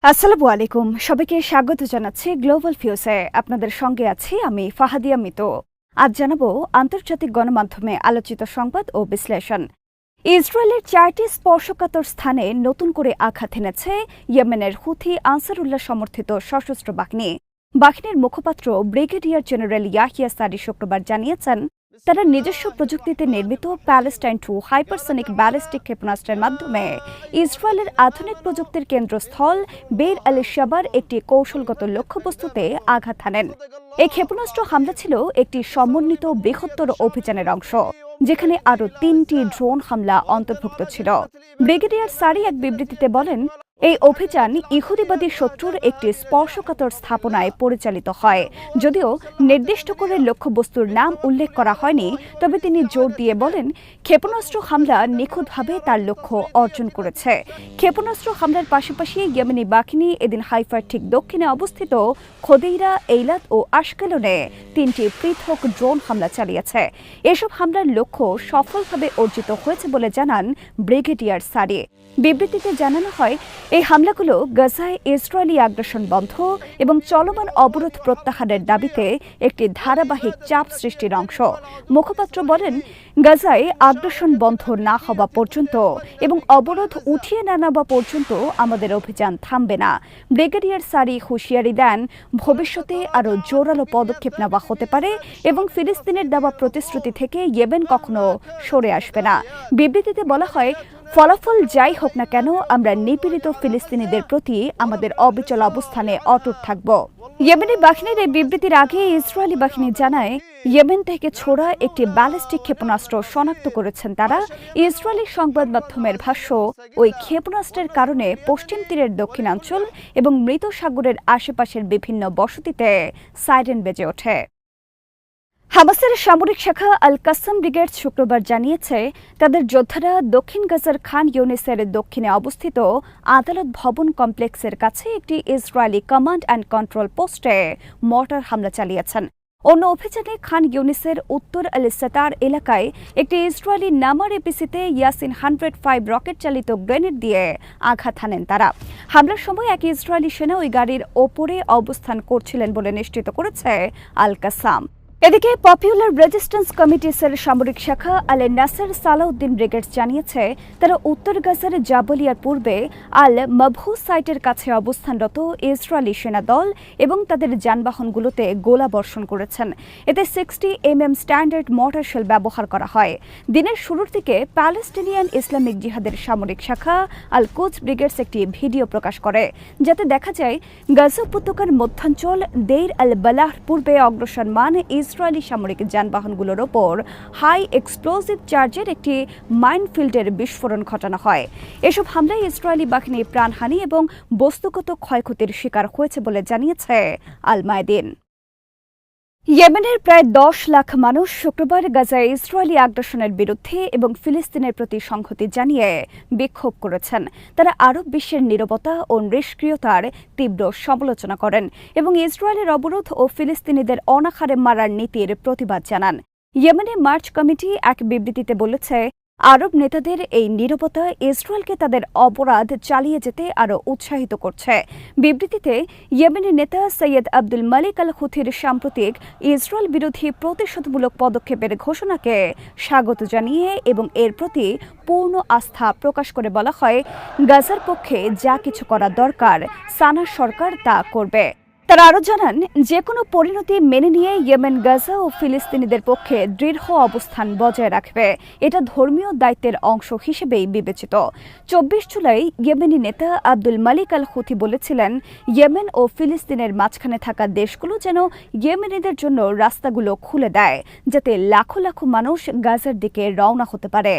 আসসালামু আলাইকুম, সবাইকে স্বাগত জানাচ্ছি গ্লোবাল ভিউসে। আপনাদের সঙ্গে আছি আমি ফাহাদিয়া মিতু। আজ জানাবো আন্তর্জাতিক গণমাধ্যমে আলোচিত সংবাদ ও বিশ্লেষণ। ইসরায়েলের 4টি স্পর্শকাতর স্থানে নতুন করে আঘাত এনেছে ইয়েমেনের হুথি আনসারুল্লাহ সমর্থিত সশস্ত্র বাহিনী। বাহিনীর মুখপাত্র ব্রিগেডিয়ার জেনারেল ইয়াহিয়া সারি শুক্রবার জানিয়েছেন, তারা নিজস্ব প্রযুক্তিতে নির্মিত প্যালেস্টাইন 2 হাইপারসনিক ব্যালিস্টিক ক্ষেপণাস্ত্রের মাধ্যমে ইসরায়েলের আধুনিক প্রযুক্তির কেন্দ্রস্থল বের আল শাবার একটি কৌশলগত লক্ষ্যবস্তুতে আঘাত হানেন। এই ক্ষেপণাস্ত্র হামলা ছিল একটি সমন্বিত বৃহত্তর অভিযানের অংশ, যেখানে আরও 3টি ড্রোন হামলা অন্তর্ভুক্ত ছিল। ব্রিগেডিয়ার সারি এক বিবৃতিতে বলেন, এই অভিযান ইহুদিবাদী শত্রুর একটি স্পর্শকাতর স্থাপনায় পরিচালিত হয়। যদিও নির্দিষ্ট করে লক্ষ্যবস্তুর নাম উল্লেখ করা হয়নি, তবে তিনি জোর দিয়ে বলেন, ক্ষেপণাস্ত্র হামলা নিখুঁতভাবে তার লক্ষ্য অর্জন করেছে। ক্ষেপণাস্ত্র হামলার পাশাপাশি ইয়েমেনি বাহিনী এদিন হাইফার ঠিক দক্ষিণে অবস্থিত খোদেইরা, এইলাত ও আশকেলনে 3টি পৃথক ড্রোন হামলা চালিয়েছে। এসব হামলার লক্ষ্য সফলভাবে অর্জিত হয়েছে বলে জানান ব্রিগেডিয়ার সারি। বিবৃতিতে জানানো হয়, এই হামলাগুলো গাজায় ইসরায়েলি আগ্রাসন বন্ধ এবং চলমান অবরোধ প্রত্যাহারের দাবিতে একটি ধারাবাহিক চাপ সৃষ্টির অংশ। মুখপাত্র বলেন, গাজায় আগ্রাসন বন্ধ না হওয়া পর্যন্ত এবং অবরোধ উঠিয়ে না নেওয়া পর্যন্ত আমাদের অভিযান থামবে না। ব্রিগেডিয়ার সারি হুঁশিয়ারি দেন, ভবিষ্যতে আরও জোরালো পদক্ষেপ নেওয়া হতে পারে এবং ফিলিস্তিনের দেওয়া প্রতিশ্রুতি থেকে ইয়েমেন কখনো সরে আসবে না। বিবৃতিতে বলা হয়, ফলাফল যাই হোক না কেন, আমরা নিপীড়িত ফিলিস্তিনিদের প্রতি আমাদের অবিচল অবস্থানে অটুট থাকব। ইয়েমেনি বাহিনীর এই বিবৃতির আগে ইসরায়েলি বাহিনী জানায়, ইয়েমেন থেকে ছোড়া একটি ব্যালিস্টিক ক্ষেপণাস্ত্র শনাক্ত করেছেন তারা। ইসরায়েলি সংবাদ মাধ্যমের ভাষ্য, ওই ক্ষেপণাস্ত্রের কারণে পশ্চিম তীরের দক্ষিণাঞ্চল এবং মৃত সাগরের আশেপাশের বিভিন্ন বসতিতে সাইরেন বেজে ওঠে। হামাসের সামরিক শাখা আল কাসাম ব্রিগেড শুক্রবার জানিয়েছে, তাদের যোদ্ধারা দক্ষিণ গাজার খান ইউনিসের দক্ষিণে অবস্থিত আদালত ভবন কমপ্লেক্সের কাছে একটি ইসরায়েলি কমান্ড অ্যান্ড কন্ট্রোল পোস্টে মর্টার হামলা চালিয়েছেন। অন্য অভিযানে খান ইউনিসের উত্তর আল সাতার এলাকায় একটি ইসরায়েলি নামার এপিসিতে ইয়াসিন 105 রকেট চালিত গ্রেনেড দিয়ে আঘাত হানেন তারা। হামলার সময় এক ইসরায়েলি সেনা ওই গাড়ির ওপরে অবস্থান করছিলেন বলে নিশ্চিত করেছে আল কাসাম। এদিকে পপুলার রেজিস্ট্যান্স কমিটিসের সামরিক শাখা আল নাসের সালাউদ্দিন ব্রিগেড জানিয়েছে, তারা উত্তর গাজার জাবলিয়ার পূর্বে আল মবহুস সাইটের কাছে অবস্থানরত ইসরায়েলি সেনা দল এবং তাদের যানবাহনগুলোতে গোলা বর্ষণ করেছেন। এতে 60 mm স্ট্যান্ডার্ড মর্টার শেল ব্যবহার করা হয়। দিনের শুরুর দিকে প্যালেস্টিনিয়ান ইসলামিক জিহাদের সামরিক শাখা আল কুদস ব্রিগেডস একটি ভিডিও প্রকাশ করে, যাতে দেখা যায় গাজা উপত্যকার মধ্যাঞ্চল দেইর আল বালাহ পূর্বে অগ্রসরমান ইসরায়েলি সামরিক যানবাহনগুলোর ওপর হাই এক্সপ্লোজিভ চার্জের একটি মাইনফিল্ডের বিস্ফোরণ ঘটানো হয়। এসব হামলায় ইসরায়েলি বাহিনী প্রাণহানি এবং বস্তুগত ক্ষয়ক্ষতির শিকার হয়েছে বলে জানিয়েছে আল মায়াদিন। ইয়েমেনের প্রায় 10 লাখ মানুষ শুক্রবার গাজায় ইসরায়েলি আগ্রাসনের বিরুদ্ধে এবং ফিলিস্তিনের প্রতি সংহতি জানিয়ে বিক্ষোভ করেছেন। তারা আরব বিশ্বের নীরবতা ও নিষ্ক্রিয়তার তীব্র সমালোচনা করেন এবং ইসরায়েলের অবরোধ ও ফিলিস্তিনিদের অনাহারে মারার নীতির প্রতিবাদ জানান। ইয়েমেনি মার্চ কমিটি এক বিবৃতিতে বলেছে, আরব নেতাদের এই নীরবতা ইসরায়েলকে তাদের অপরাধ চালিয়ে যেতে আরও উৎসাহিত করছে। বিবৃতিতে ইয়েমেনি নেতা সৈয়দ আব্দুল মালিক আল হুথির সাম্প্রতিক ইসরায়েল বিরোধী প্রতিশোধমূলক পদক্ষেপের ঘোষণাকে স্বাগত জানিয়ে এবং এর প্রতি পূর্ণ আস্থা প্রকাশ করে বলা হয়, গাজার পক্ষে যা কিছু করা দরকার সানার সরকার তা করবে। তারা আরও জানান, যে কোনো পরিণতি মেনে নিয়ে ইয়েমেন গাজা ও ফিলিস্তিনিদের পক্ষে দৃঢ় অবস্থান বজায় রাখবে। এটা ধর্মীয় দায়িত্বের অংশ হিসেবেই বিবেচিত। 24 জুলাই ইয়েমেনি নেতা আব্দুল মালিক আল হুথি বলেছিলেন, ইয়েমেন ও ফিলিস্তিনের মাঝখানে থাকা দেশগুলো যেন ইয়েমেনিদের জন্য রাস্তাগুলো খুলে দেয়, যাতে লাখো লাখো মানুষ গাজার দিকে রওনা হতে পারে।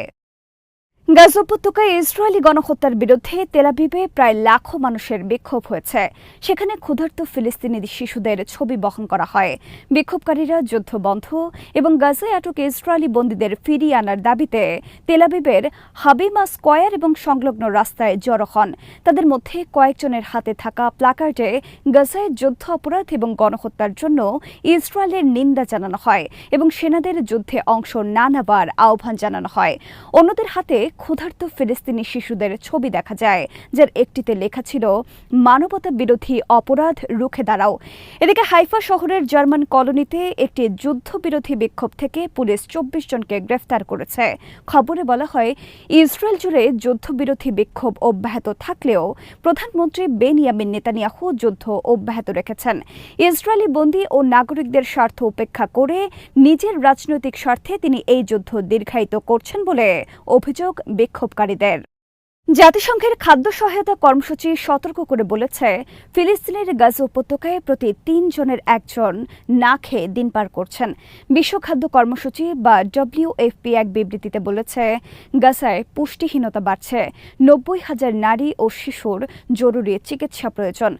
গাজা উপত্যকায় ইসরায়েলি গণহত্যার বিরুদ্ধে তেল আবিবে প্রায় লাখো মানুষের বিক্ষোভ হয়েছে। সেখানে ক্ষুধার্ত ফিলিস্তিনি শিশুদের ছবি বহন করা হয়। বিক্ষোভকারীরা যুদ্ধ বন্ধ এবং গাজায় আটক ইসরায়েলি বন্দীদের ফিরিয়ে আনার দাবিতে তেল আবিবের হাবিমা স্কয়ার এবং সংলগ্ন রাস্তায় জড়ো হন। তাদের মধ্যে কয়েকজনের হাতে থাকা প্ল্যাকার্ডে গাজায় যুদ্ধ অপরাধ এবং গণহত্যার জন্য ইসরায়েলের নিন্দা জানানো হয় এবং সেনাদের যুদ্ধে অংশ না নেবার আহ্বান জানানো হয়। অন্যদের হাতে ক্ষুধার্ত ফিলিস্তিনি শিশুদের ছবি দেখা যায়, যার একটিতে লেখা ছিল মানবতা বিরোধী অপরাধ রুখে দাঁড়াও। এদিকে হাইফা শহরের জার্মান কলোনিতে একটি যুদ্ধবিরোধী বিক্ষোভ থেকে পুলিশ 24 জনকে গ্রেফতার করেছে। খবরে বলা হয়, ইসরায়েল জুড়ে যুদ্ধবিরোধী বিক্ষোভ অব্যাহত থাকলেও প্রধানমন্ত্রী বেনিয়ামিন নেতানিয়াহু যুদ্ধ অব্যাহত রেখেছেন। ইসরায়েলি বন্দী ও নাগরিকদের স্বার্থ উপেক্ষা করে নিজের রাজনৈতিক স্বার্থে তিনি এই যুদ্ধ দীর্ঘায়িত করছেন বলে অভিযোগ বিক্ষোভকারীদের। জাতিসংঘের খাদ্য সহায়তা কর্মসূচি সতর্ক করে বলেছে, ফিলিস্তিনের গাজা উপত্যকায় প্রতি 3 জনের 1 জন না খেয়ে দিন পার করছেন। বিশ্ব খাদ্য কর্মসূচি বা WFP এক বিবৃতিতে বলেছে, গাজায় পুষ্টিহীনতা বাড়ছে, 90,000 নারী ও শিশুর জরুরি চিকিৎসা প্রয়োজন।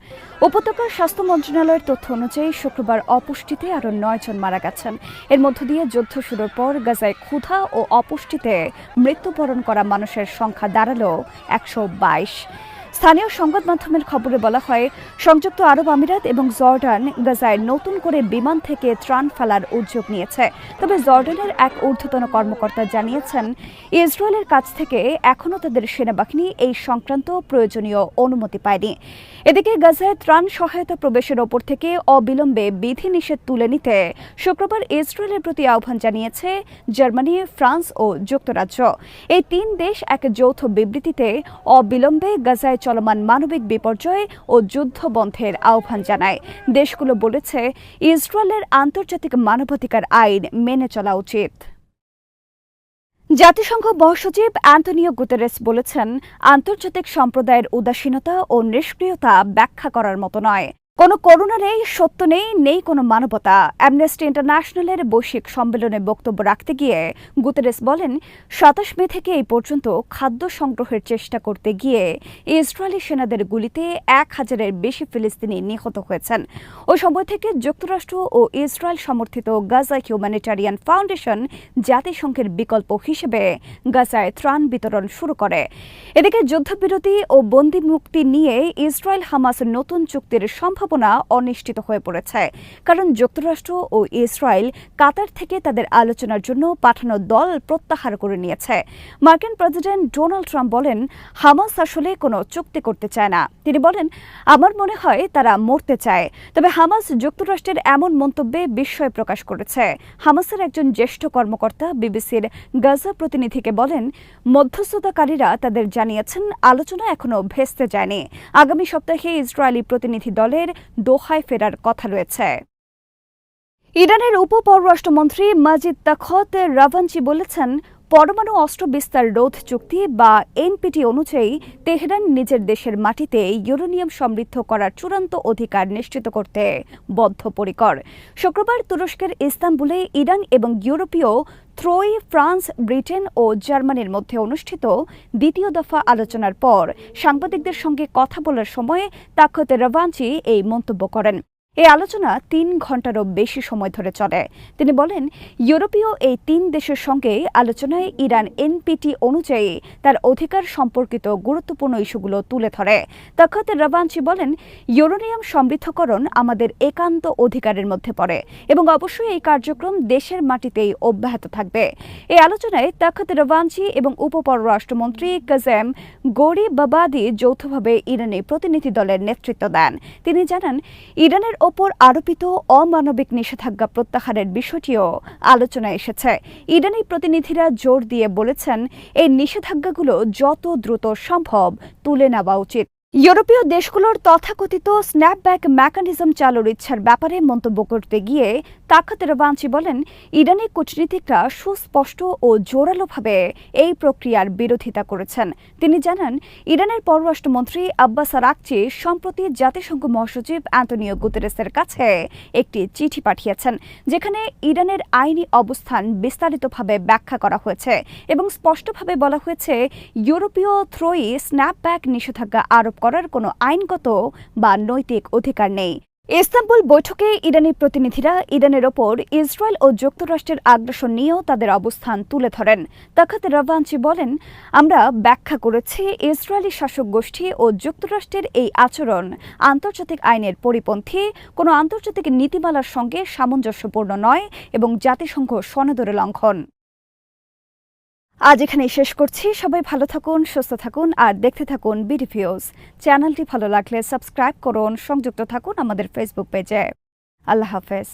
উপত্যকার স্বাস্থ্য মন্ত্রণালয়ের তথ্য অনুযায়ী শুক্রবার অপুষ্টিতে আরও 9 জন মারা গেছেন। এর মধ্য দিয়ে যুদ্ধ শুরুর পর গাজায় ক্ষুধা ও অপুষ্টিতে মৃত্যুবরণ করা মানুষের সংখ্যা দাঁড়ালো 122। স্থানীয় সংবাদ মাধ্যমের খবরে বলা হয়, সংযুক্ত আরব আমিরাত এবং জর্ডান গাজায় নতুন করে বিমান থেকে ত্রাণ ফেলার উদ্যোগ নিয়েছে। তবে জর্ডানের এক ঊর্ধ্বতন কর্মকর্তা জানিয়েছেন, ইসরায়েলের কাছ থেকে এখনও তাদের সেনাবাহিনী এই সংক্রান্ত প্রয়োজনীয় অনুমতি পায়নি। এদিকে গাজায় ত্রাণ সহায়তা প্রবেশের ওপর থেকে অবিলম্বে বিধিনিষেধ তুলে নিতে শুক্রবার ইসরায়েলের প্রতি আহ্বান জানিয়েছে জার্মানি, ফ্রান্স ও যুক্তরাজ্য। এই 3 দেশ এক যৌথ বিবৃতিতে অবিলম্বে গাজায় চলমান মানবিক বিপর্যয় ও যুদ্ধ বন্ধের আহ্বান জানায়। দেশগুলো বলেছে, ইসরায়েলের আন্তর্জাতিক মানবাধিকার আইন মেনে চলা উচিত। জাতিসংঘ মহাসচিব অ্যান্টোনিও গুতেরেস বলেছেন, আন্তর্জাতিক সম্প্রদায়ের উদাসীনতা ও নিষ্ক্রিয়তা ব্যাখ্যা করার মতো নয়। কোনো করুণা নেই, সত্য নেই, নেই কোনো মানবতা। অ্যামনেস্টি ইন্টারন্যাশনালের বৈশ্বিক সম্মেলনে বক্তব্য রাখতে গিয়ে গুতেরেস বলেন, 27 মে থেকে এই পর্যন্ত খাদ্য সংগ্রহের চেষ্টা করতে গিয়ে ইসরায়েলি সেনাদের গুলিতে 1000-এর বেশি ফিলিস্তিনি নিহত হয়েছেন। ওই সময় থেকে যুক্তরাষ্ট্র ও ইসরায়েল সমর্থিত গাজা হিউম্যানিটারিয়ান ফাউন্ডেশন জাতিসংঘের বিকল্প হিসেবে গাজায় ত্রাণ বিতরণ শুরু করে। এদিকে যুদ্ধবিরতি ও বন্দী মুক্তি নিয়ে ইসরায়েল হামাস নতুন চুক্তির সম্ভাবনা অনিশ্চিত হয়ে পড়েছে, কারণ যুক্তরাষ্ট্র ও ইসরায়েল কাতার থেকে তাদের আলোচনার জন্য পাঠানো দল প্রত্যাহার করে নিয়েছে। মার্কিন প্রেসিডেন্ট ডোনাল্ড ট্রাম্প বলেন, হামাস আসলে কোনো চুক্তি করতে চায় না। তিনি বলেন, আমার মনে হয় তারা মরতে চায়। তবে হামাস যুক্তরাষ্ট্রের এমন মন্তব্যে বিস্ময় প্রকাশ করেছে। হামাসের একজন জ্যেষ্ঠ কর্মকর্তা বিবিসির গাজা প্রতিনিধিকে বলেন, মধ্যস্থতাকারীরা তাদের জানিয়েছেন আলোচনা এখনো ভেস্তে যায়নি। আগামী সপ্তাহে ইসরায়েলি প্রতিনিধি দলের দোহায় ফেরার কথা রয়েছে। ইরানের উপপররাষ্ট্রমন্ত্রী মাজিদ তাখত রাভাঞ্চি বলেছেন, পরমাণু অস্ত্র বিস্তার রোধ চুক্তি বা এনপিটি অনুযায়ী তেহরান নিজের দেশের মাটিতে ইউরেনিয়াম সমৃদ্ধ করার চূড়ান্ত অধিকার নিশ্চিত করতে বদ্ধপরিকর। শুক্রবার তুরস্কের ইস্তাম্বুলে ইরান এবং ইউরোপীয় ত্রয়ী ফ্রান্স, ব্রিটেন ও জার্মানির মধ্যে অনুষ্ঠিত দ্বিতীয় দফা আলোচনার পর সাংবাদিকদের সঙ্গে কথা বলার সময় তাখত রাভাঞ্চি এই মন্তব্য করেন। এই আলোচনা 3 ঘণ্টারও বেশি সময় ধরে চলে। তিনি বলেন, ইউরোপীয় এই 3 দেশের সঙ্গে আলোচনায় ইরান এনপিটি অনুযায়ী তার অধিকার সম্পর্কিত গুরুত্বপূর্ণ ইস্যুগুলো তুলে ধরে। তাখত রাভাঞ্চি বলেন, ইউরেনিয়াম সমৃদ্ধকরণ আমাদের একান্ত অধিকারের মধ্যে পড়ে এবং অবশ্যই এই কার্যক্রম দেশের মাটিতেই অব্যাহত থাকবে। এই আলোচনায় তাখত রাভাঞ্চি এবং উপপররাষ্ট্রমন্ত্রী কাজেম গরিবাবাদি যৌথভাবে ইরানি প্রতিনিধি দলের নেতৃত্ব দেন। তিনি জানান, ইরানের ওপর আরোপিত অমানবিক নিষেধাজ্ঞা প্রত্যাহারের বিষয়টিও আলোচনায় এসেছে। ইরানি প্রতিনিধিরা জোর দিয়ে বলেছেন, এই নিষেধাজ্ঞাগুলো যত দ্রুত সম্ভব তুলে নেওয়া উচিত। ইউরোপীয় দেশগুলোর তথাকথিত স্ন্যাপব্যাক মেকানিজম চালুর ইচ্ছার ব্যাপারে মন্তব্য করতে গিয়ে তাখত রাভাঞ্চি বলেন, ইরানি কূটনীতিকরা সুস্পষ্ট ও জোরালোভাবে এই প্রক্রিয়ার বিরোধিতা করেছেন। তিনি জানান, ইরানের পররাষ্ট্রমন্ত্রী আব্বাস আরাকচি সম্প্রতি জাতিসংঘ মহাসচিব অ্যান্টোনিও গুতেরেসের কাছে একটি চিঠি পাঠিয়েছেন, যেখানে ইরানের আইনি অবস্থান বিস্তারিতভাবে ব্যাখ্যা করা হয়েছে এবং স্পষ্টভাবে বলা হয়েছে, ইউরোপীয় ত্রয়ী স্ন্যাপব্যাক নিষেধাজ্ঞা আরোপ করার কোনো আইনগত বা নৈতিক অধিকার নেই। ইস্তাম্বুল বৈঠকে ইরানি প্রতিনিধিরা ইরানের ওপর ইসরায়েল ও যুক্তরাষ্ট্রের আগ্রাসন নিয়েও তাদের অবস্থান তুলে ধরেন। তাখত রাভাঞ্চি বলেন, আমরা ব্যাখ্যা করেছি ইসরায়েলি শাসক গোষ্ঠী ও যুক্তরাষ্ট্রের এই আচরণ আন্তর্জাতিক আইনের পরিপন্থী, কোনো আন্তর্জাতিক নীতিমালার সঙ্গে সামঞ্জস্যপূর্ণ নয় এবং জাতিসংঘ সনদের লঙ্ঘন। আজ এখানেই শেষ করছি। সবাই ভালো থাকুন, সুস্থ থাকুন আর দেখতে থাকুন বিডি ভিউজ। চ্যানেলটি ভালো লাগলে সাবস্ক্রাইব করুন, সংযুক্ত থাকুন আমাদের ফেসবুক পেজে। আল্লাহ হাফেজ।